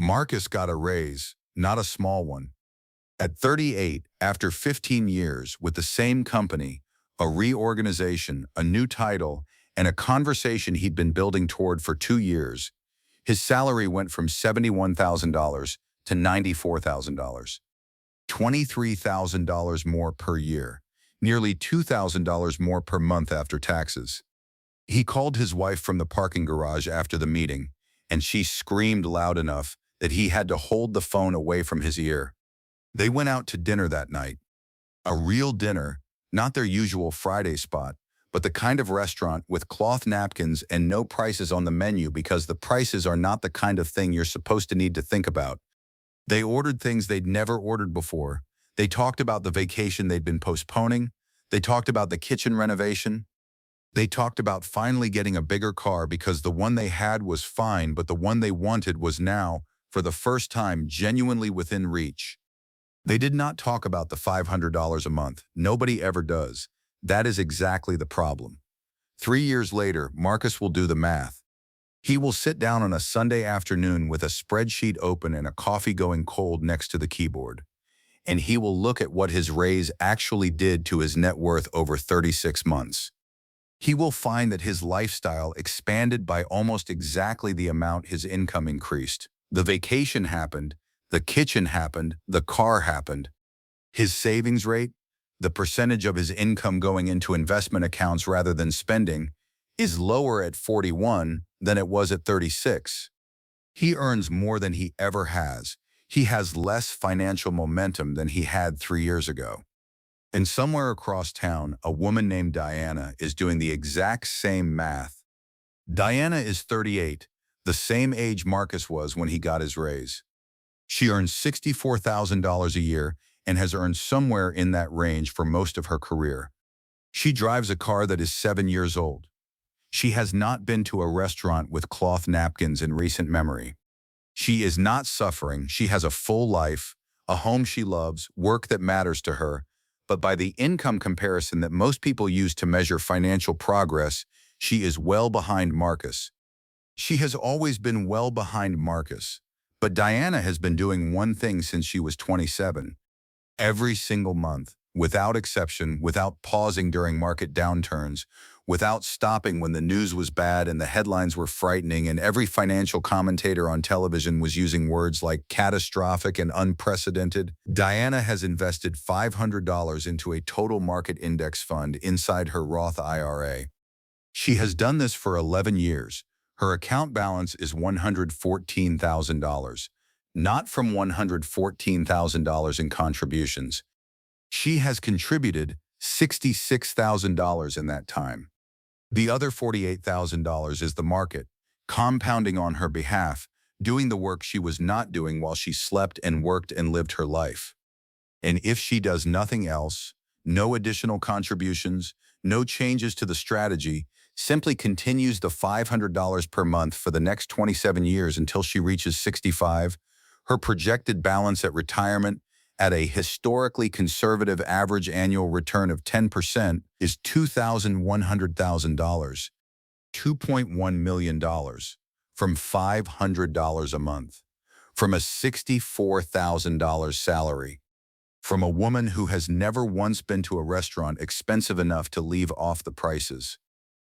Marcus got a raise, not a small one. At 38, after 15 years with the same company, a reorganization, a new title, and a conversation he'd been building toward for 2 years, his salary went from $71,000 to $94,000. $23,000 more per year, nearly $2,000 more per month after taxes. He called his wife from the parking garage after the meeting, and she screamed loud enough that he had to hold the phone away from his ear. They went out to dinner that night. A real dinner, not their usual Friday spot, but the kind of restaurant with cloth napkins and no prices on the menu because the prices are not the kind of thing you're supposed to need to think about. They ordered things they'd never ordered before. They talked about the vacation they'd been postponing. They talked about the kitchen renovation. They talked about finally getting a bigger car because the one they had was fine, but the one they wanted was now, for the first time, genuinely within reach. They did not talk about the $500 a month. Nobody ever does. That is exactly the problem. 3 years later, Marcus will do the math. He will sit down on a Sunday afternoon with a spreadsheet open and a coffee going cold next to the keyboard. And he will look at what his raise actually did to his net worth over 36 months. He will find that his lifestyle expanded by almost exactly the amount his income increased. The vacation happened, the kitchen happened, the car happened. His savings rate, the percentage of his income going into investment accounts rather than spending, is lower at 41 than it was at 36. He earns more than he ever has. He has less financial momentum than he had 3 years ago. And somewhere across town, a woman named Diana is doing the exact same math. Diana is 38, the same age Marcus was when he got his raise. She earns $64,000 a year and has earned somewhere in that range for most of her career. She drives a car that is 7 years old. She has not been to a restaurant with cloth napkins in recent memory. She is not suffering. She has a full life, a home she loves, work that matters to her, but by the income comparison that most people use to measure financial progress, she is well behind Marcus. She has always been well behind Marcus, but Diana has been doing one thing since she was 27. Every single month, without exception, without pausing during market downturns, without stopping when the news was bad and the headlines were frightening and every financial commentator on television was using words like catastrophic and unprecedented, Diana has invested $500 into a total market index fund inside her Roth IRA. She has done this for 11 years. Her account balance is $114,000, not from $114,000 in contributions. She has contributed $66,000 in that time. The other $48,000 is the market, compounding on her behalf, doing the work she was not doing while she slept and worked and lived her life. And if she does nothing else, no additional contributions, no changes to the strategy, simply continues the $500 per month for the next 27 years until she reaches 65, her projected balance at retirement at a historically conservative average annual return of 10% is $2,100,000, $2.1 million, from $500 a month, from a $64,000 salary, from a woman who has never once been to a restaurant expensive enough to leave off the prices.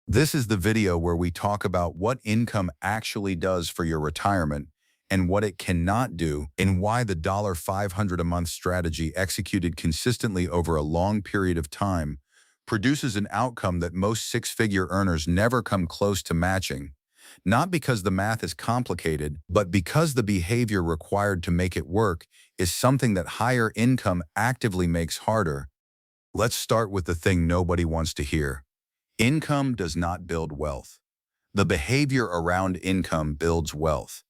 This is the video where we talk about what income actually does for your retirement and what it cannot do, and why the $500 a month strategy executed consistently over a long period of time produces an outcome that most six-figure earners never come close to matching, not because the math is complicated, but because the behavior required to make it work is something that higher income actively makes harder. Let's start with the thing nobody wants to hear. Income does not build wealth. The behavior around income builds wealth.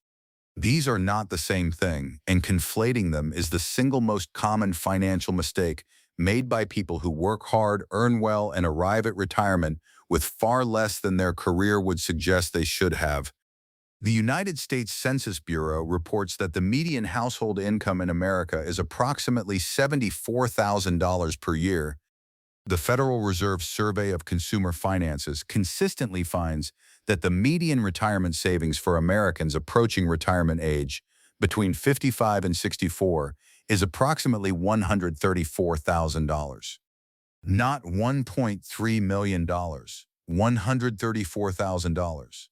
These are not the same thing, and conflating them is the single most common financial mistake made by people who work hard, earn well, and arrive at retirement with far less than their career would suggest they should have. The United States Census Bureau reports that the median household income in America is approximately $74,000 per year. The Federal Reserve Survey of Consumer Finances consistently finds that the median retirement savings for Americans approaching retirement age between 55 and 64 is approximately $134,000. Not $1.3 million, $134,000.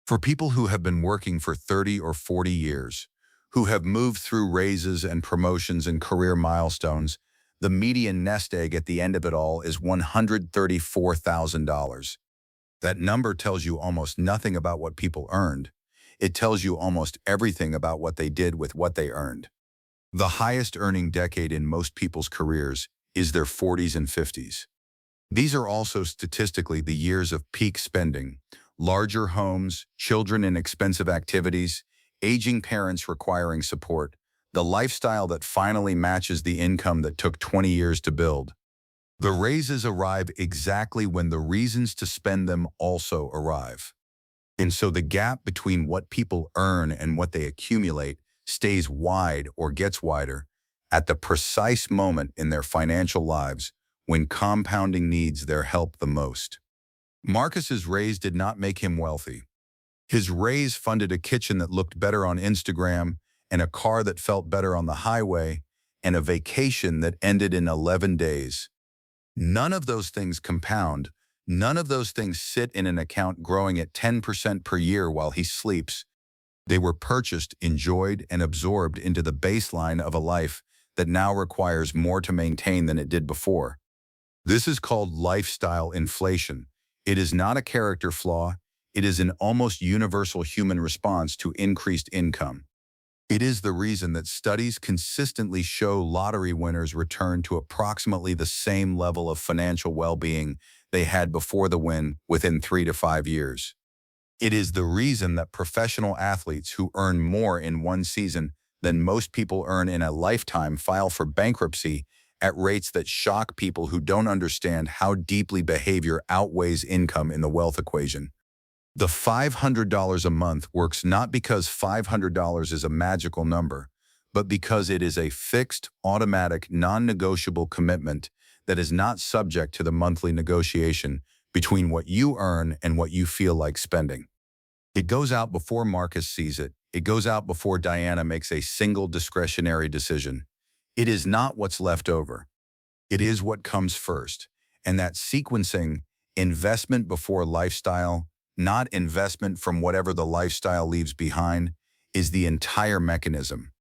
For people who have been working for 30 or 40 years, who have moved through raises and promotions and career milestones, the median nest egg at the end of it all is $134,000. That number tells you almost nothing about what people earned. It tells you almost everything about what they did with what they earned. The highest earning decade in most people's careers is their 40s and 50s. These are also statistically the years of peak spending: larger homes, children in expensive activities, aging parents requiring support, the lifestyle that finally matches the income that took 20 years to build. The raises arrive exactly when the reasons to spend them also arrive. And so the gap between what people earn and what they accumulate stays wide or gets wider at the precise moment in their financial lives when compounding needs their help the most. Marcus's raise did not make him wealthy. His raise funded a kitchen that looked better on Instagram, and a car that felt better on the highway, and a vacation that ended in 11 days. None of those things compound. None of those things sit in an account growing at 10% per year while he sleeps. They were purchased, enjoyed, and absorbed into the baseline of a life that now requires more to maintain than it did before. This is called lifestyle inflation. It is not a character flaw. It is an almost universal human response to increased income. It is the reason that studies consistently show lottery winners return to approximately the same level of financial well-being they had before the win within 3 to 5 years. It is the reason that professional athletes who earn more in one season than most people earn in a lifetime file for bankruptcy at rates that shock people who don't understand how deeply behavior outweighs income in the wealth equation. The $500 a month works not because $500 is a magical number, but because it is a fixed, automatic, non-negotiable commitment that is not subject to the monthly negotiation between what you earn and what you feel like spending. It goes out before Marcus sees it. It goes out before Diana makes a single discretionary decision. It is not what's left over. It is what comes first. And that sequencing, investment before lifestyle, not investment from whatever the lifestyle leaves behind, is the entire mechanism.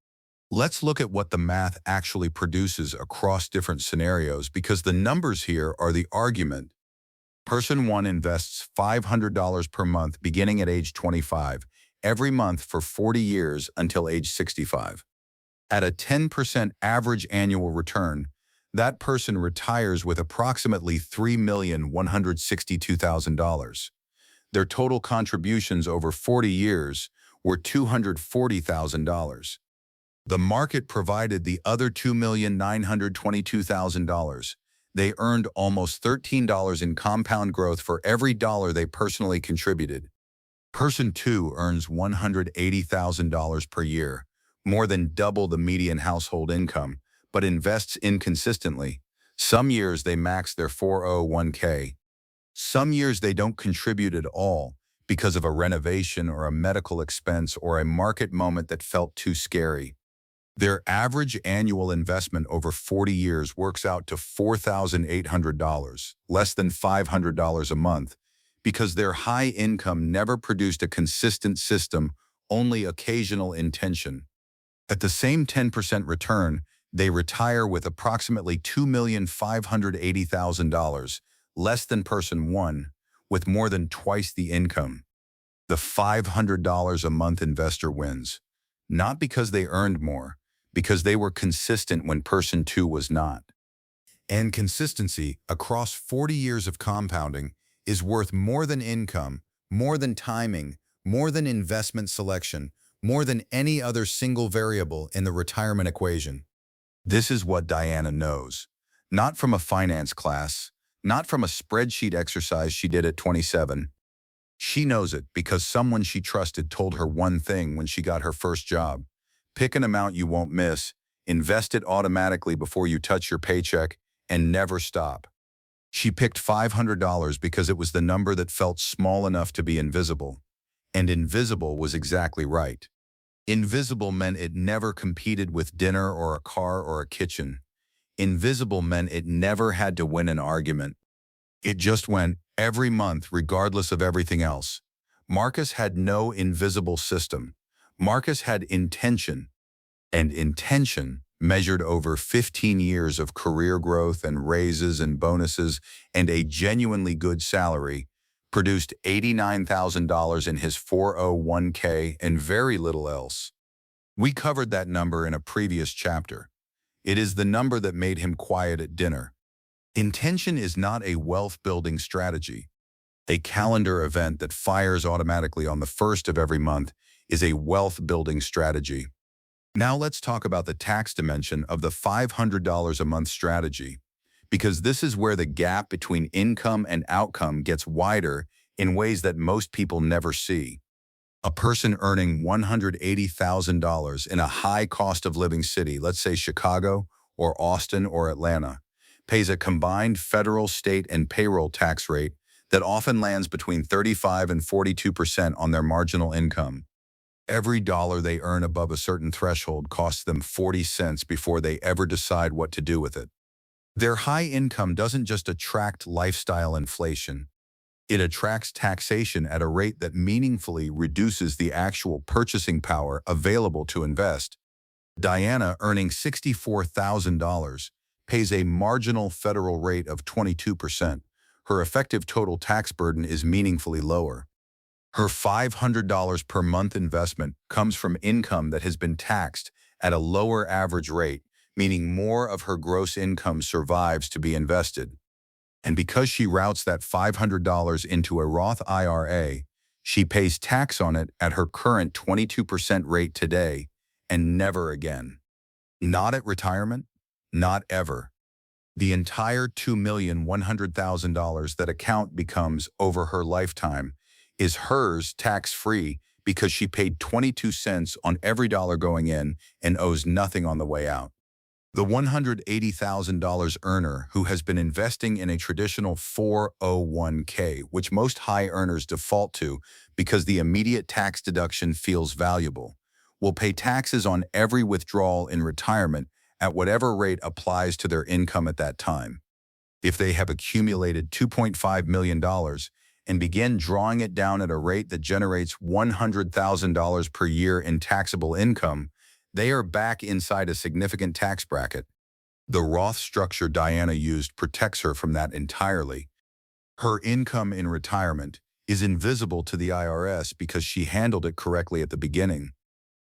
Let's look at what the math actually produces across different scenarios, because the numbers here are the argument. Person 1 invests $500 per month beginning at age 25, every month for 40 years until age 65. At a 10% average annual return, that person retires with approximately $3,162,000. Their total contributions over 40 years were $240,000. The market provided the other $2,922,000. They earned almost $13 in compound growth for every dollar they personally contributed. Person 2 earns $180,000 per year, more than double the median household income, but invests inconsistently. Some years they max their 401k. Some years they don't contribute at all because of a renovation or a medical expense or a market moment that felt too scary. Their average annual investment over 40 years works out to $4,800, less than $500 a month, because their high income never produced a consistent system, only occasional intention. At the same 10% return, they retire with approximately $2,580,000, less than person 1, with more than twice the income. The $500 a month investor wins, not because they earned more, because they were consistent when person 2 was not. And consistency across 40 years of compounding is worth more than income, more than timing, more than investment selection, more than any other single variable in the retirement equation. This is what Diana knows, not from a finance class, not from a spreadsheet exercise she did at 27. She knows it because someone she trusted told her one thing when she got her first job: pick an amount you won't miss, invest it automatically before you touch your paycheck, and never stop. She picked $500 because it was the number that felt small enough to be invisible. And invisible was exactly right. Invisible meant it never competed with dinner or a car or a kitchen. Invisible meant it never had to win an argument. It just went every month regardless of everything else. Marcus had no invisible system. Marcus had intention, and intention measured over 15 years of career growth and raises and bonuses and a genuinely good salary, produced $89,000 in his 401k and very little else. We covered that number in a previous chapter. It is the number that made him quiet at dinner. Intention is not a wealth-building strategy. A calendar event that fires automatically on the first of every month is a wealth-building strategy. Now let's talk about the tax dimension of the $500 a month strategy, because this is where the gap between income and outcome gets wider in ways that most people never see. A person earning $180,000 in a high cost of living city, let's say Chicago or Austin or Atlanta, pays a combined federal, state, and payroll tax rate that often lands between 35 and 42% on their marginal income. Every dollar they earn above a certain threshold costs them 40 cents before they ever decide what to do with it. Their high income doesn't just attract lifestyle inflation. It attracts taxation at a rate that meaningfully reduces the actual purchasing power available to invest. Diana, earning $64,000, pays a marginal federal rate of 22%. Her effective total tax burden is meaningfully lower. Her $500 per month investment comes from income that has been taxed at a lower average rate, meaning more of her gross income survives to be invested. And because she routes that $500 into a Roth IRA, she pays tax on it at her current 22% rate today and never again. Not at retirement, not ever. The entire $2,100,000 that account becomes over her lifetime is hers tax-free because she paid 22 cents on every dollar going in and owes nothing on the way out. The $180,000 earner who has been investing in a traditional 401k, which most high earners default to because the immediate tax deduction feels valuable, will pay taxes on every withdrawal in retirement at whatever rate applies to their income at that time. If they have accumulated $2.5 million and begin drawing it down at a rate that generates $100,000 per year in taxable income, they are back inside a significant tax bracket. The Roth structure Diana used protects her from that entirely. Her income in retirement is invisible to the IRS because she handled it correctly at the beginning.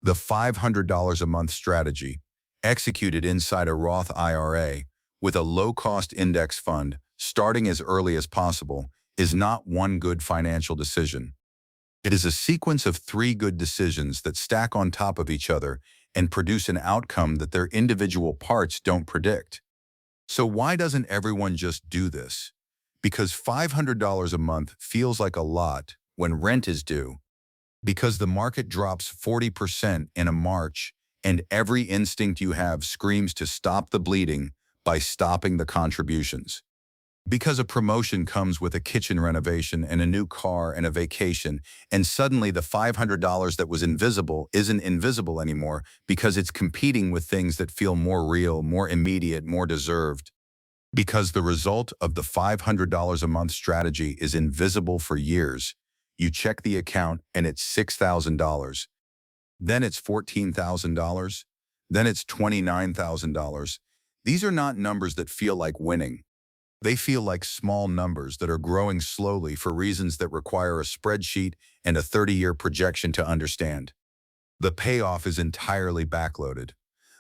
The $500 a month strategy, executed inside a Roth IRA with a low-cost index fund starting as early as possible, is not one good financial decision. It is a sequence of 3 good decisions that stack on top of each other and produce an outcome that their individual parts don't predict. So why doesn't everyone just do this? Because $500 a month feels like a lot when rent is due. Because the market drops 40% in a March and every instinct you have screams to stop the bleeding by stopping the contributions. Because a promotion comes with a kitchen renovation and a new car and a vacation, and suddenly the $500 that was invisible isn't invisible anymore because it's competing with things that feel more real, more immediate, more deserved. Because the result of the $500 a month strategy is invisible for years, you check the account and it's $6,000. Then it's $14,000. Then it's $29,000. These are not numbers that feel like winning. They feel like small numbers that are growing slowly for reasons that require a spreadsheet and a 30-year projection to understand. The payoff is entirely backloaded.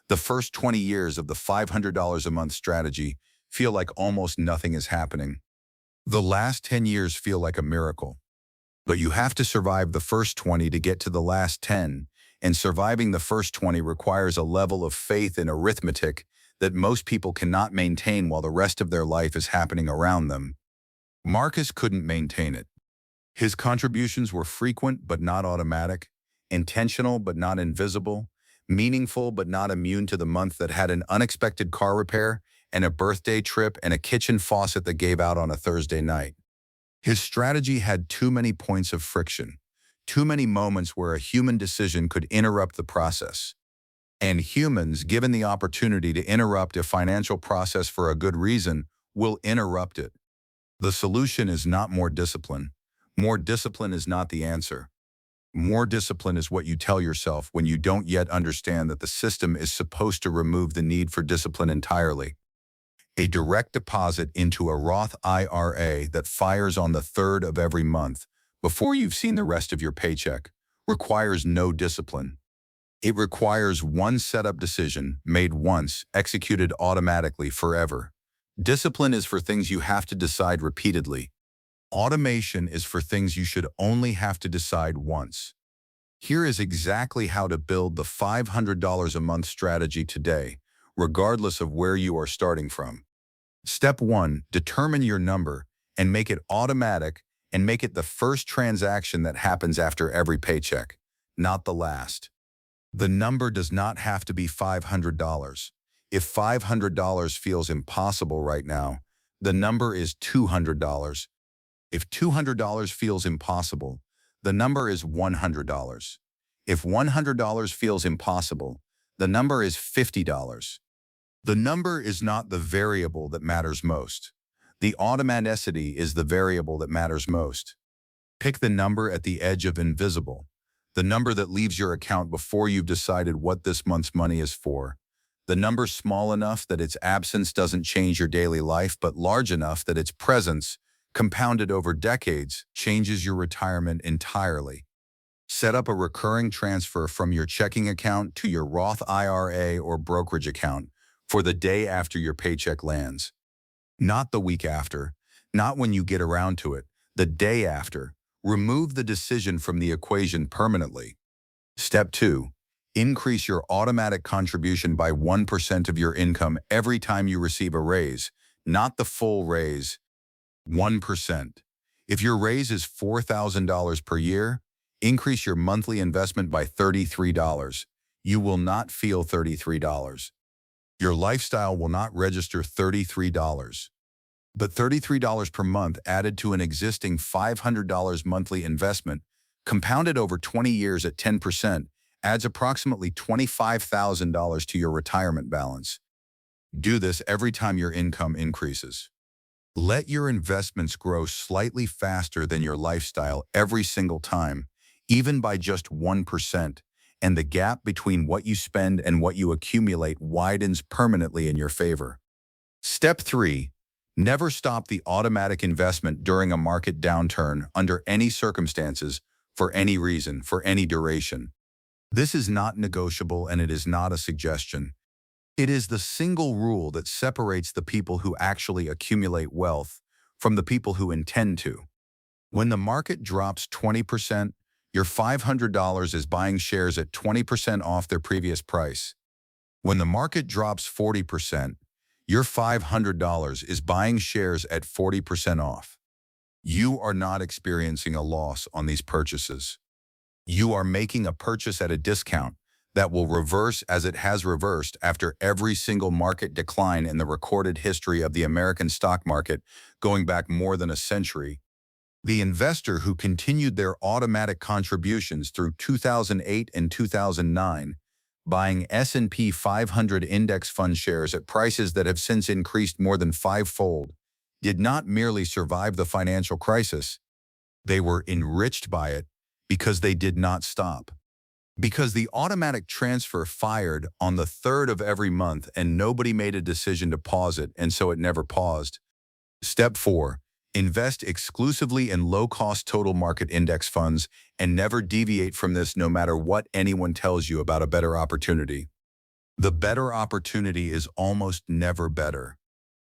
The first 20 years of the $500 a month strategy feel like almost nothing is happening. The last 10 years feel like a miracle. But you have to survive the first 20 to get to the last 10, and surviving the first 20 requires a level of faith in arithmetic that most people cannot maintain while the rest of their life is happening around them. Marcus couldn't maintain it. His contributions were frequent but not automatic, intentional but not invisible, meaningful but not immune to the month that had an unexpected car repair and a birthday trip and a kitchen faucet that gave out on a Thursday night. His strategy had too many points of friction, Too many moments where a human decision could interrupt the process. And humans, given the opportunity to interrupt a financial process for a good reason, will interrupt it. The solution is not more discipline. More discipline is not the answer. More discipline is what you tell yourself when you don't yet understand that the system is supposed to remove the need for discipline entirely. A direct deposit into a Roth IRA that fires on the 3rd of every month, before you've seen the rest of your paycheck, requires no discipline. It requires one setup decision, made once, executed automatically forever. Discipline is for things you have to decide repeatedly. Automation is for things you should only have to decide once. Here is exactly how to build the $500 a month strategy today, regardless of where you are starting from. Step 1, determine your number and make it automatic, and make it the first transaction that happens after every paycheck, not the last. The number does not have to be $500. If $500 feels impossible right now, the number is $200. If $200 feels impossible, the number is $100. If $100 feels impossible, the number is $50. The number is not the variable that matters most. The automaticity is the variable that matters most. Pick the number at the edge of invisible, the number that leaves your account before you've decided what this month's money is for. The number small enough that its absence doesn't change your daily life, but large enough that its presence, compounded over decades, changes your retirement entirely. Set up a recurring transfer from your checking account to your Roth IRA or brokerage account for the day after your paycheck lands. Not the week after, not when you get around to it, the day after. Remove the decision from the equation permanently. Step 2. Increase your automatic contribution by 1% of your income every time you receive a raise, not the full raise. 1%. If your raise is $4,000 per year, increase your monthly investment by $33. You will not feel $33. Your lifestyle will not register $33. But $33 per month added to an existing $500 monthly investment, compounded over 20 years at 10%, adds approximately $25,000 to your retirement balance. Do this every time your income increases. Let your investments grow slightly faster than your lifestyle every single time, even by just 1%, and the gap between what you spend and what you accumulate widens permanently in your favor. Step 3. Never stop the automatic investment during a market downturn under any circumstances, for any reason, for any duration. This is not negotiable, and it is not a suggestion. It is the single rule that separates the people who actually accumulate wealth from the people who intend to. When the market drops 20%, your $500 is buying shares at 20% off their previous price. When the market drops 40%, your $500 is buying shares at 40% off. You are not experiencing a loss on these purchases. You are making a purchase at a discount that will reverse as it has reversed after every single market decline in the recorded history of the American stock market, going back more than a century. The investor who continued their automatic contributions through 2008 and 2009, buying S&P 500 index fund shares at prices that have since increased more than 5-fold, did not merely survive the financial crisis. They were enriched by it because they did not stop. Because the automatic transfer fired on the 3rd of every month and nobody made a decision to pause it, and so it never paused. Step 4. Invest exclusively in low-cost total market index funds and never deviate from this, no matter what anyone tells you about a better opportunity. The better opportunity is almost never better.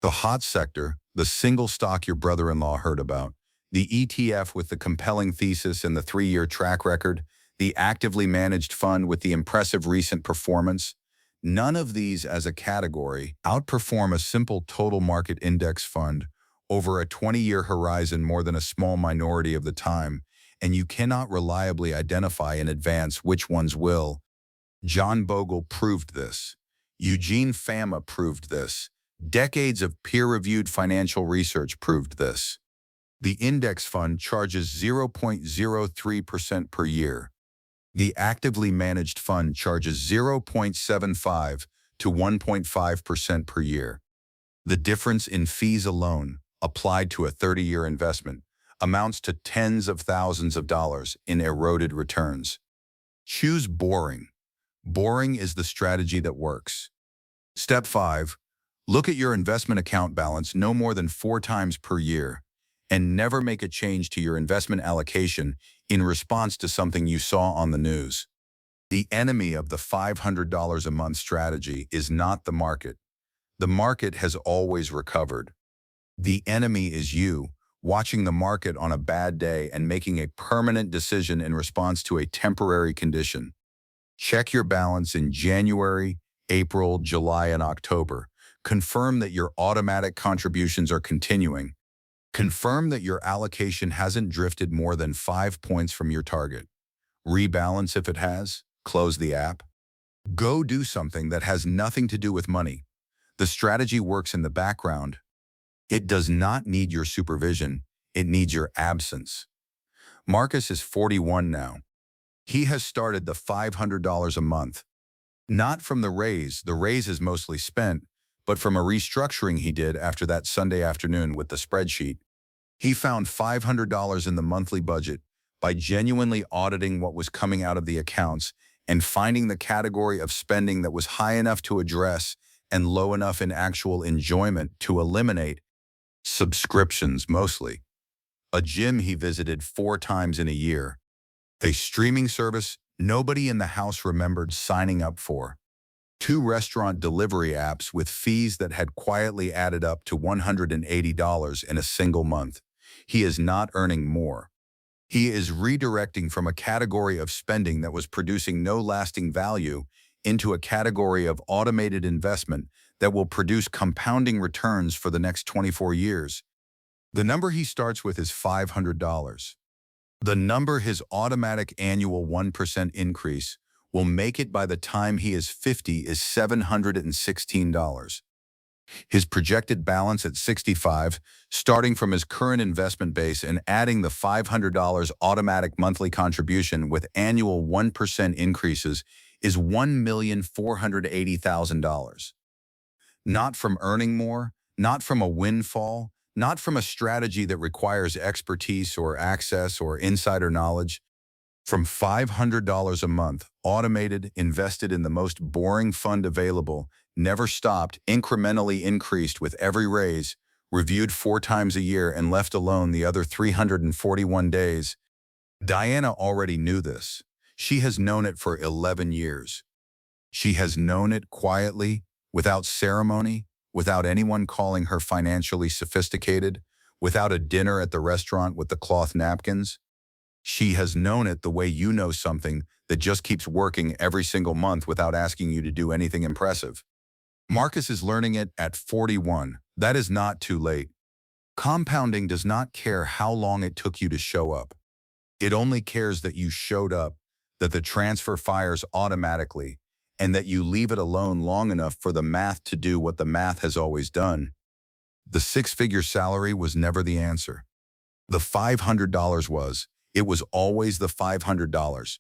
The hot sector, the single stock your brother-in-law heard about, the ETF with the compelling thesis and the 3-year track record, the actively managed fund with the impressive recent performance, none of these as a category outperform a simple total market index fund over a 20-year horizon more than a small minority of the time, and you cannot reliably identify in advance which ones will. John Bogle proved this. Eugene Fama proved this. Decades of peer-reviewed financial research proved this. The index fund charges 0.03% per year. The actively managed fund charges 0.75 to 1.5% per year. The difference in fees alone, applied to a 30-year investment, amounts to tens of thousands of dollars in eroded returns. Choose boring. Boring is the strategy that works. Step 5. Look at your investment account balance no more than 4 times per year, and never make a change to your investment allocation in response to something you saw on the news. The enemy of the $500 a month strategy is not the market. The market has always recovered. The enemy is you, watching the market on a bad day and making a permanent decision in response to a temporary condition. Check your balance in January, April, July, and October. Confirm that your automatic contributions are continuing. Confirm that your allocation hasn't drifted more than 5 points from your target. Rebalance if it has. Close the app. Go do something that has nothing to do with money. The strategy works in the background. It does not need your supervision. It needs your absence. Marcus is 41 now. He has started the $500 a month. Not from the raise is mostly spent, but from a restructuring he did after that Sunday afternoon with the spreadsheet. He found $500 in the monthly budget by genuinely auditing what was coming out of the accounts and finding the category of spending that was high enough to address and low enough in actual enjoyment to eliminate. Subscriptions mostly. A gym he visited 4 times in a year. A streaming service nobody in the house remembered signing up for. 2 restaurant delivery apps with fees that had quietly added up to $180 in a single month. He is not earning more. He is redirecting from a category of spending that was producing no lasting value into a category of automated investment that will produce compounding returns for the next 24 years. The number he starts with is $500. The number his automatic annual 1% increase will make it by the time he is 50 is $716. His projected balance at 65, starting from his current investment base and adding the $500 automatic monthly contribution with annual 1% increases, is $1,480,000. Not from earning more, not from a windfall, not from a strategy that requires expertise or access or insider knowledge. From $500 a month, automated, invested in the most boring fund available, never stopped, incrementally increased with every raise, reviewed 4 times a year and left alone the other 341 days. Diana already knew this. She has known it for 11 years. She has known it quietly, without ceremony, without anyone calling her financially sophisticated, without a dinner at the restaurant with the cloth napkins. She has known it the way you know something that just keeps working every single month without asking you to do anything impressive. Marcus is learning it at 41. That is not too late. Compounding does not care how long it took you to show up. It only cares that you showed up, that the transfer fires automatically, and that you leave it alone long enough for the math to do what the math has always done. The 6-figure salary was never the answer. The $500 was. It was always the $500.